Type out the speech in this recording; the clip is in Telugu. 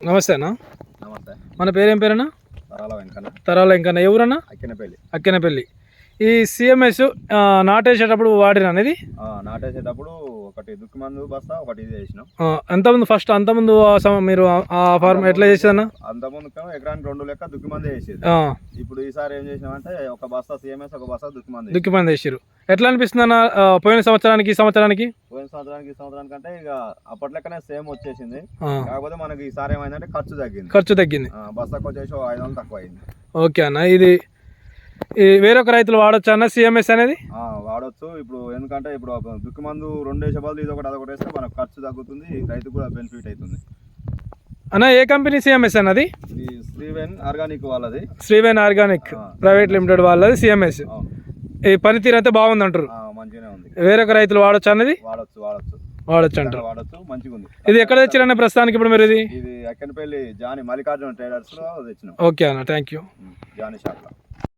నమస్తే అన్న. నమస్తే. మన పేరేం పేరన్నా? తరాల వెంకన్న. ఎవరన్నా? అక్కెనపల్లి. ఈ సిఎంఎస్ నాటేసేటప్పుడు వాడినా అనేది? నాటేసేటప్పుడు ఒకటి దుక్కి మందు బస్తా, ఒకటి ఇది వేసినాం. అంతకుముందు మీరు ఆ ఫార్మ్ ఎట్లా చేసేదన్న? అంతకుముందు ఎకరానికి 2 లెక్క దుక్కి మంది వేసేది. ఇప్పుడు ఈసారి ఏం చేసినామంటే ఒక బస్తా సిఎంఎస్, ఒక బస్తా దుక్కి మంది వేసారు. ఎట్లా అనిపిస్తుంది అన్న పోయిన సంవత్సరానికి ఈ సంవత్సరానికి? పోయిన సంవత్సరానికి ఈ సంవత్సరానికి అంటే ఇక అప్పట్లెక్కనే సేమ్ వచ్చేసింది. కాకపోతే మనకి ఈసారి ఏమైందంటే ఖర్చు తగ్గింది. బస్తాకు వచ్చేసి 500 తక్కువ అయింది. ఓకే అన్న. ఇది వేరొక రైతులు వాడచ్చు అన్న సిఎంఎస్ అనేది? వాడచ్చు. ఇప్పుడు ఎందుకంటే ఇప్పుడు దుక్కి మందు 2 వేసే బదులు ఇది ఒకటి అదొకటి వేస్తే మనకు ఖర్చు తగ్గుతుంది, రైతు కూడా బెనిఫిట్ అవుతుంది. అన్న ఏ కంపెనీ సిఎంఎస్ అన్నది? శ్రీవేన్ ఆర్గానిక్ వాళ్ళది. శ్రీవేన్ ఆర్గానిక్ ప్రైవేట్ లిమిటెడ్ వాళ్ళది సిఎంఎస్. ఈ పనితీరు అయితే బాగుంది అంటారు? మంచిగానే ఉంది. వేరొక రైతులు వాడచ్చు అన్నది? వాడచ్చు అంటారు. మంచిగా ఉంది. ఇది ఎక్కడ తెచ్చారన్న ప్రస్తుతానికి ఇప్పుడు మీరు? ఇది అక్కెనపల్లి జాని మల్లికార్జున ట్రేడర్స్ లో తెచ్చినాం. ఓకే అన్న, థ్యాంక్ యూ. జాని షాప్ లో.